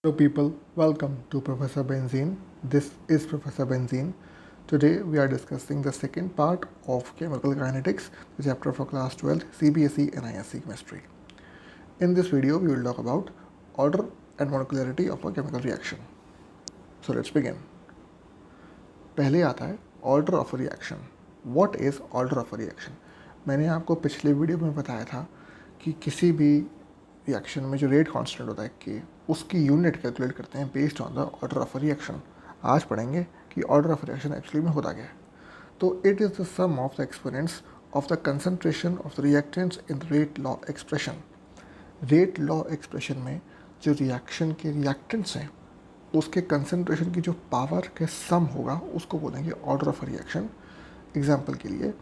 Hello people, welcome to Professor Benzene. This is Professor Benzene. Today we are discussing the second part of Chemical Kinetics, the chapter for class 12 CBSE and ISC Chemistry. In this video we will talk about order and molecularity of a chemical reaction. So let's begin. पहले आता है order of a reaction. What is order of a reaction? मैंने आपको पिछले video में बताया था कि किसी भी रिएक्शन में जो रेट कांस्टेंट होता है के, उसकी यूनिट कैलकुलेट करते हैं based on the order of a reaction. आज पढ़ेंगे कि ऑर्डर ऑफ रिएक्शन एक्चुअली में होता क्या है. तो it is the sum of the exponents of the concentration of the reactants in rate law expression. Rate law expression में जो रिएक्शन के रिएक्टेंट्स हैं उसके कंसंट्रेशन की जो पावर के सम होगा उसको बोलेंगे order of a reaction. Example के लिए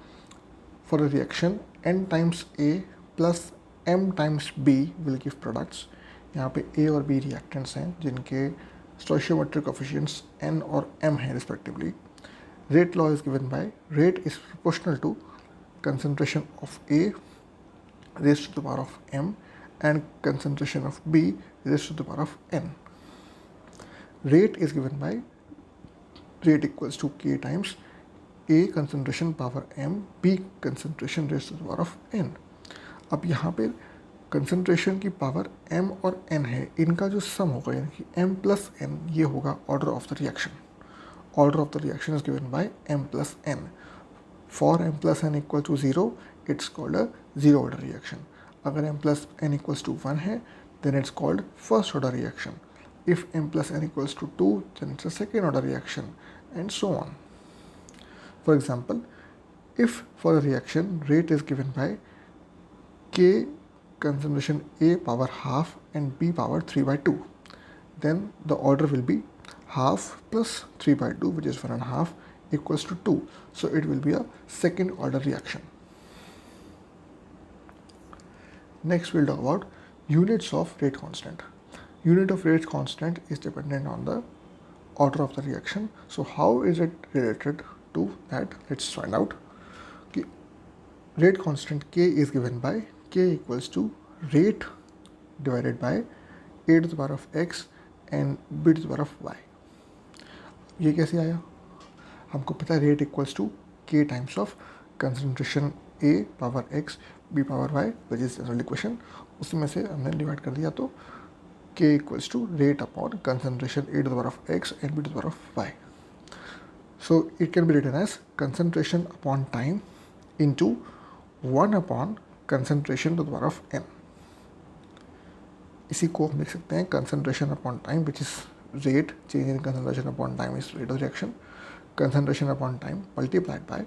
for a reaction n times a plus m times b will give products. यहाँ पे a और b रिएक्टेंट्स हैं जिनके स्टोइशियोमेट्रिक कोफिशिएंट्स n और m हैं respectively. Rate law is given by rate is proportional to concentration of a raised to the power of m and concentration of b raised to the power of n. Rate is given by rate equals to k times a concentration power m, b concentration raised to the power of n. अब यहाँ पे concentration की power m और n है, इनका जो सम होगा यानी कि m प्लस n, ये होगा order of the reaction. Order of the reaction is given by m plus n. For m plus n equal to 0 it's called a zero order reaction. अगर m plus n equals to 1 है then it's called first order reaction. If m plus n equals to 2, then it's a second order reaction, and so on. For example, if for a reaction rate is given by k concentration a power half and b power 3 by 2, then the order will be half plus 3 by 2, which is 1 and a half, equals to 2. So it will be a second order reaction. Next we'll talk about units of rate constant. Unit of rate constant is dependent on the order of the reaction. So how is it related to that? Let's find out. Okay. Rate constant K is given by K equals to rate divided by a to the power of x and b to the power of y. ये कैसे आया? हमको पता है rate equals to K times of concentration A power x b power y, which is general equation. उसी में से हमने डिवाइड कर दिया तो K equals to rate upon concentration a to the power of x and b to the power of y. So it can be written as concentration upon time into 1 upon concentration to the power of n. इसी को हम लिख सकते हैं concentration upon time, which is rate change in concentration upon time is rate of reaction. Concentration upon time multiplied by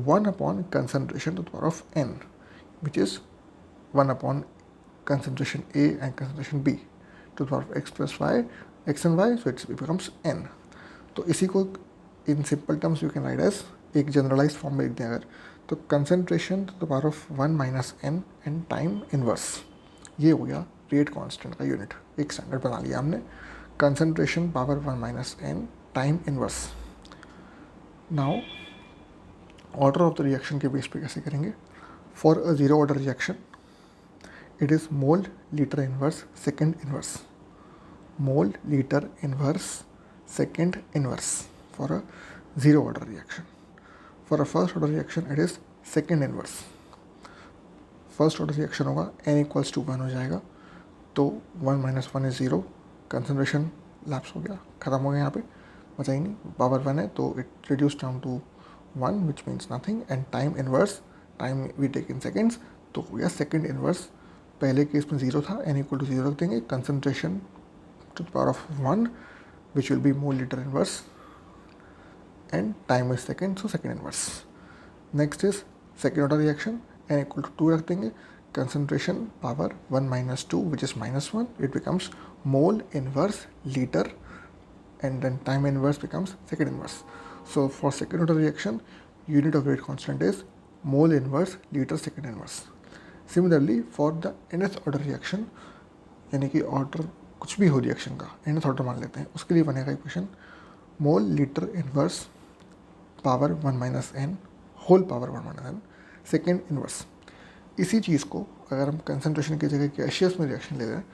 1 upon concentration to the power of n, which is 1 upon concentration a and concentration b to the power of x plus y, x and y, so it becomes n. तो इसी को in simple terms you can write as एक generalise form में लिख दें अगर, तो concentration to the power of 1 minus n and time inverse. ये हो गया रेट कांस्टेंट का यूनिट. एक स्टैंडर्ड बना लिया हमने. Concentration power 1 minus n time inverse. Now order of the reaction के बेस पे कैसे करेंगे? For a zero order reaction it is mole liter inverse second inverse. Mole liter inverse second inverse for a zero order reaction. For a first order reaction it is second inverse. First order reaction होगा n equals to 1 हो जाएगा तो 1 minus 1 is 0. concentration lapse हो गया, ख़त्म हो गया. यहाँ पे बचा ही नहीं, पावर 1 है तो it reduced down to 1 which means nothing. and time inverse, time we take in seconds, तो हो गया second inverse. पहले केस में 0 था, n इक्वल टू 0 रख देंगे. Concentration to the power of 1 which will be mole litre inverse and time is second, so second inverse. Next is second order reaction. n equal to 2 रख देंगे. Concentration power 1 minus 2 which is minus 1, it becomes mole inverse litre and then time inverse becomes second inverse. So for second order reaction unit of rate constant is mole inverse litre second inverse. Similarly for the nth order reaction, यानी कि order कुछ भी हो reaction का nth order मान लेते हैं, उसके लिए बनेगा equation mole litre inverse power 1 minus n whole power 1 minus n second inverse. इसी चीज़ को अगर हम कंसंट्रेशन की जगह गैसियस में रिएक्शन ले रहे हैं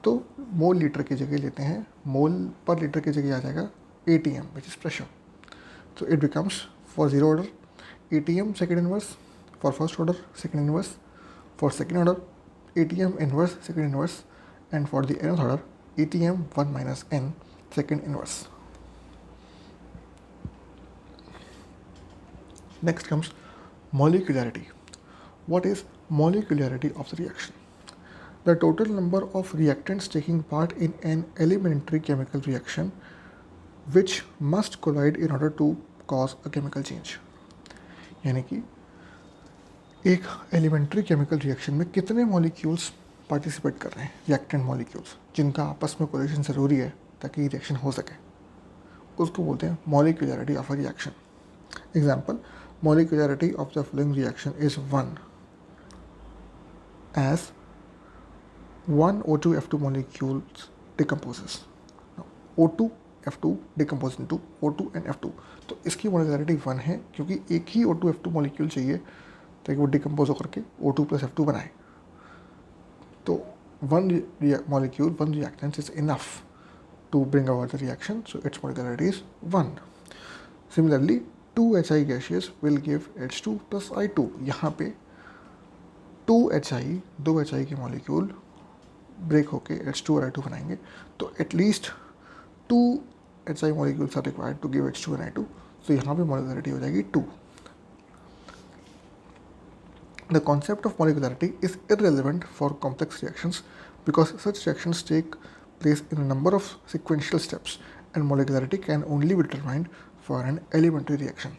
तो मोल लीटर की जगह लेते हैं, मोल पर लीटर की जगह आ जाएगा ATM which is pressure. So it becomes for zero order ATM second inverse, for first order second inverse, for second order ATM inverse second inverse, and for the nth order ATM 1 minus n second inverse. Next comes molecularity. What is molecularity of the reaction? The total number of reactants taking part in an elementary chemical reaction which must collide in order to cause a chemical change. यानी कि एक elementary chemical reaction में कितने molecules participate कर रहे हैं, reactant molecules, जिनका आपस में कोलिशन ज़रूरी है ताकि रिएक्शन हो सके, उसको बोलते हैं molecularity of a reaction. Example, molecularity of the following reaction is 1 as 1 O2F2 molecules decomposes. Now, O2F2 decomposes into O2 and F2. तो इसकी मॉलिक्यूलरिटी 1 है क्योंकि एक ही O2F2 मॉलिक्यूल चाहिए ताकि वो डिकम्पोज होकर के O2 plus F2 बनाए. तो one molecule, one reactant is enough to bring about the reaction, so its molecularity is 1. Similarly, 2HI gaseous will give H2 plus I2. यहाँ पे 2HI, 2HI के मॉलिक्यूल ब्रेक होके H2 और I2 बनाएंगे, तो at least 2HI molecules are required to give H2 and I2. तो यहाँ पे molecularity हो जाएगी 2. The concept of molecularity is irrelevant for complex reactions because such reactions take place in a number of sequential steps and molecularity can only be determined for an elementary reaction.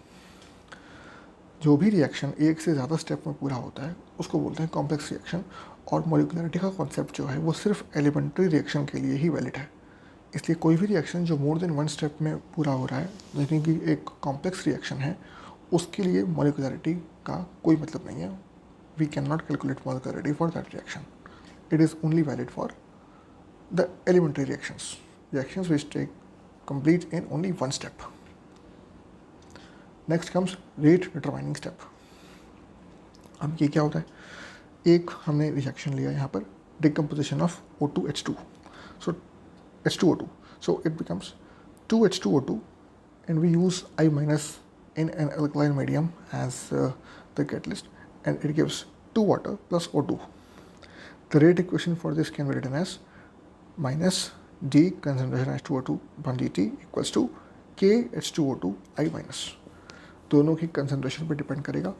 जो भी reaction एक से ज़्यादा step में पूरा होता है उसको बोलते हैं कॉम्प्लेक्स रिएक्शन, और मोलिकुलरिटी का कॉन्सेप्ट जो है वो सिर्फ एलिमेंट्री रिएक्शन के लिए ही वैलिड है. इसलिए कोई भी रिएक्शन जो मोर देन 1 स्टेप में पूरा हो रहा है, लेकिन कि एक कॉम्प्लेक्स रिएक्शन है, उसके लिए मोलिकुलरिटी का कोई मतलब नहीं है. We cannot calculate molecularity for that reaction. It is only valid for the elementary reactions, reactions which take complete in only 1 step. Next comes rate determining step. अब ये क्या होता है, एक हमने रिएक्शन लिया यहाँ पर decomposition of O2H2, so H2O2, so it becomes 2H2O2 and we use I minus in an alkaline medium as the catalyst, and it gives 2 water plus O2. The rate equation for this can be written as minus d concentration H2O2 upon dt equals to K H2O2 I minus. दोनों की concentration पे depend करेगा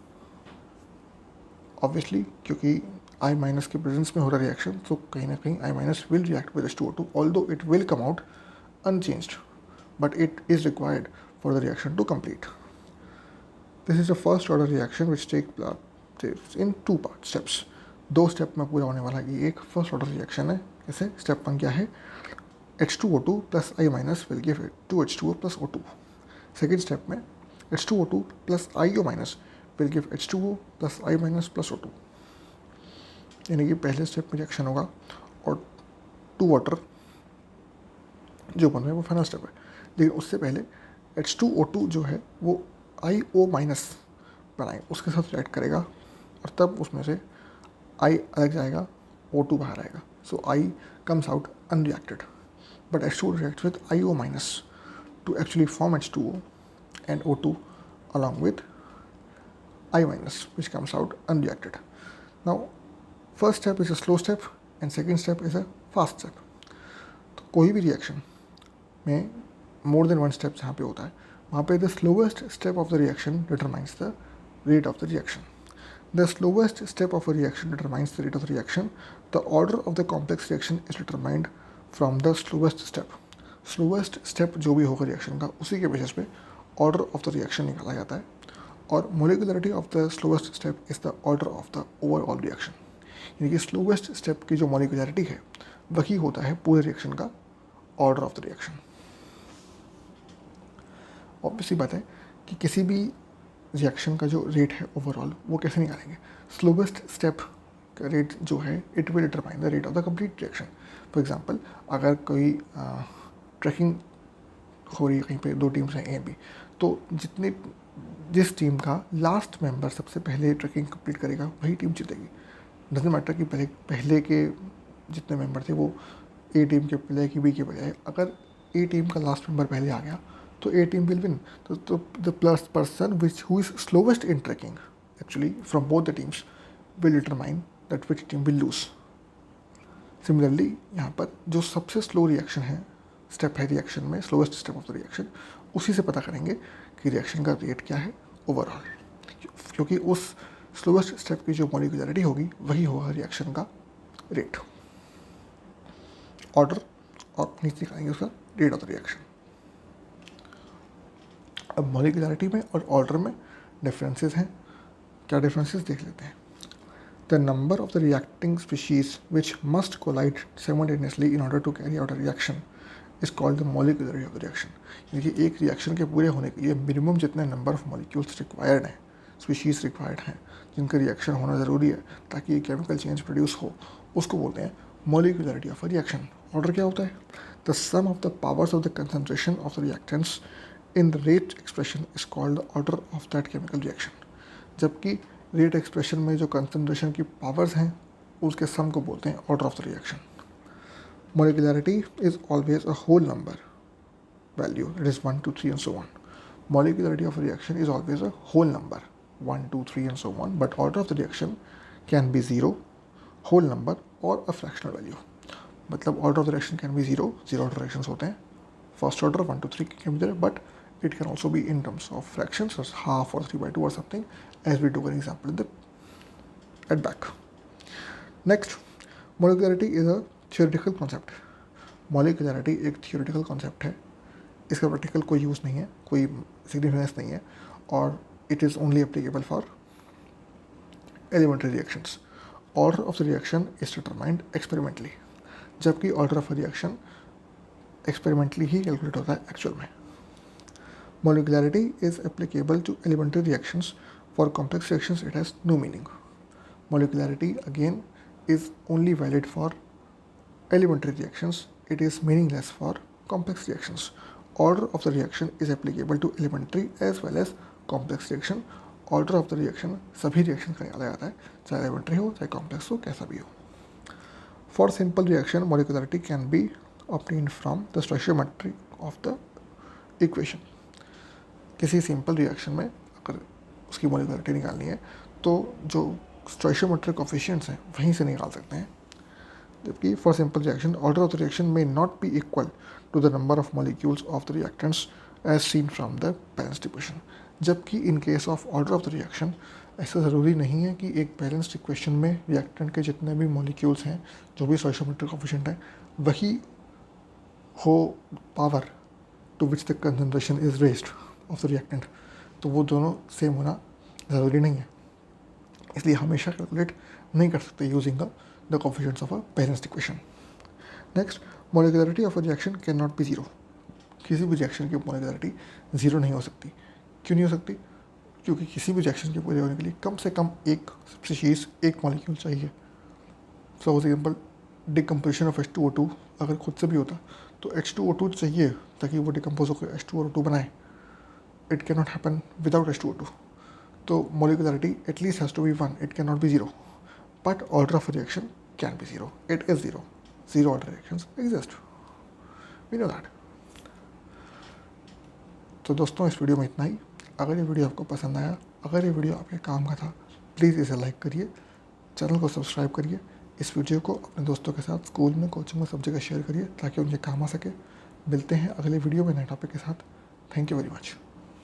obviously, क्योंकि I minus के presence में हो रहा reaction, तो कहीं ना कहीं I minus will react with H2O2, although it will come out unchanged, but it is required for the reaction to complete. This is the first order reaction which take in 2 part steps. 2 step में पूरा होने वाला ये एक first order reaction है. जैसे step 1 क्या है, H2O2 plus I minus will give 2H2O plus O2. Second step में H2O2 plus IO minus will give H2O plus I minus plus O2. यानी कि पहले स्टेप में रिएक्शन होगा और 2 वाटर जो बन रहा है वो फाइनल स्टेप है. लेकिन उससे पहले H2O2 जो है वो IO माइनस बनाए उसके साथ रिएक्ट करेगा, और तब उसमें से I अलग जाएगा, O2 बाहर आएगा. सो I comes out unreacted, but H2O reacts with IO minus to actually form H2O and O2 along with I minus, which comes out unreacted. Now, first step is a slow step and second step is a fast step. तो कोई भी reaction में more than 1 step जहाँ पे होता है, वहाँ पे the slowest step of the reaction determines the rate of the reaction. The slowest step of a reaction determines the rate of the reaction. The order of the complex reaction is determined from the slowest step. Slowest step जो भी होगा reaction का, उसी के basis पे order of the reaction निकाला जाता है, और molecularity of the slowest step is the order of the overall reaction. यानी कि स्लोवेस्ट स्टेप की जो मोलिकुलरिटी है वही होता है पूरे रिएक्शन का order of the reaction. Obviously बात है कि किसी भी रिएक्शन का जो रेट है ओवरऑल वो कैसे निकालेंगे. स्लोवेस्ट स्टेप का रेट जो है it will determine the rate of the complete reaction. For example, अगर कोई ट्रैकिंग हो रही है कहीं पे, 2 टीम्स हैं A B, तो जिस टीम का लास्ट मेंबर सबसे पहले ट्रैकिंग कंप्लीट करेगा वही टीम जीतेगी. डजेंट मैटर कि पहले के जितने मेंबर थे वो ए टीम के बजाय कि बी के बजाय, अगर ए टीम का लास्ट मेंबर पहले आ गया तो ए टीम विल विन. तो the plus person which who is slowest in tracking actually from both the teams will determine that which team will lose. Similarly यहाँ पर जो सबसे स्लो रिएक्शन है, स्टेप है रिएक्शन में, slowest step of the reaction, उसी से पता करेंगे कि रिएक्शन का रेट क्या है ओवरऑल, क्योंकि उस स्लोवेस्ट स्टेप की जो मॉलिक्यूलरिटी होगी वही होगा रिएक्शन का रेट. ऑर्डर और नीचे निकालेंगे उसका रेट ऑफ द रिएक्शन. अब मॉलिक्यूलरिटी में और ऑर्डर में डिफरेंसेस हैं. क्या डिफरेंसेस देख लेते हैं. The number of the reacting species which must collide simultaneously in order to carry out a reaction is called the molecularity of the reaction. यानी कि एक रिएक्शन के पूरे होने के लिए मिनिमम जितने नंबर ऑफ मॉलिक्यूल्स रिक्वायर्ड हैं, स्पीशीज़ रिक्वायर्ड हैं, जिनका रिएक्शन होना ज़रूरी है ताकि ये केमिकल चेंज प्रोड्यूस हो, उसको बोलते हैं molecularity of a reaction. Order क्या होता है? The sum of the powers of the concentration of the reactants in the rate expression is called the order of that chemical reaction. जबकि rate expression में जो कंसंट्रेशन की powers हैं उसके सम को बोलते हैं order of the reaction. Molecularity is always a whole number value, it is 1 2 3 and so on. Molecularity of reaction is always a whole number 1 2 3 and so on, but order of the reaction can be zero, whole number और a fractional value. मतलब order of the reaction can be zero order reactions होते हैं. First order 1 2 3 can be there, but it can also be in terms of fractions, or half or 3/2 or something, as we do an example at back. Next, molecularity is a theoretical concept. Molecularity एक theoretical concept है, इसका practical कोई use नहीं है, कोई significance नहीं है, और it is only applicable for elementary reactions. Order of the reaction is determined experimentally, जबकि order of a reaction experimentally he calculate होता है actual में. Molecularity is applicable to elementary reactions. For complex reactions, it has no meaning. Molecularity again is only valid for elementary reactions. It is meaningless for complex reactions. Order of the reaction is applicable to elementary as well as complex reaction. Order of the reaction सभी reactions का याद आता है, चाहे elementary हो चाहे complex हो, कैसा भी हो. For simple reaction, molecularity can be obtained from the stoichiometry of the equation. किसी सिंपल रिएक्शन में अगर उसकी मॉलिक्यूलरिटी निकालनी है तो जो स्टोइशियोमेट्रिक कोफिशिएंट्स हैं वहीं से निकाल सकते हैं. जबकि for simple reaction order of the reaction may not be equal to the number of molecules of the reactants as seen from the balanced equation. जबकि in case of order of the reaction ऐसा ज़रूरी नहीं है कि एक balanced equation में reactant के जितने भी मॉलिक्यूल्स हैं, जो भी स्टोइशियोमेट्रिक कोफिशिएंट है, वही हो power to which the concentration is raised of the reactant. तो वो दोनों सेम होना ज़रूरी नहीं है, इसलिए हमेशा कैलकुलेट नहीं कर सकते using the coefficients of a balanced equation. Next, molecularity of a reaction can not be zero. किसी भी रिएक्शन की मॉलिक्यूलरिटी ज़ीरो नहीं हो सकती. क्यों नहीं हो सकती? क्योंकि किसी भी रिएक्शन के पूरे होने के लिए कम से कम एक स्पीशीज़, एक मॉलिक्यूल चाहिए. For example, decomposition of H2O2 अगर खुद से भी होता तो H2O2 चाहिए ताकि वो डिकम्पोज होकर H2O2 बनाए. It cannot happen without H2O2. So molecularity at least has to be 1. It cannot be 0. But order of a reaction can be 0. It is 0. Zero order reactions exist. We know that. तो दोस्तों, इस video में इतना ही. अगर ये video आपको पसंद आया, अगर ये वीडियो आपके काम का था, प्लीज़ इसे लाइक करिए, चैनल को सब्सक्राइब करिए, इस वीडियो को अपने दोस्तों के साथ स्कूल में, कोचिंग में, सब जगह शेयर करिए ताकि उनके काम आ सके. मिलते हैं अगले वीडियो में नए टॉपिक के साथ. Thank you very much.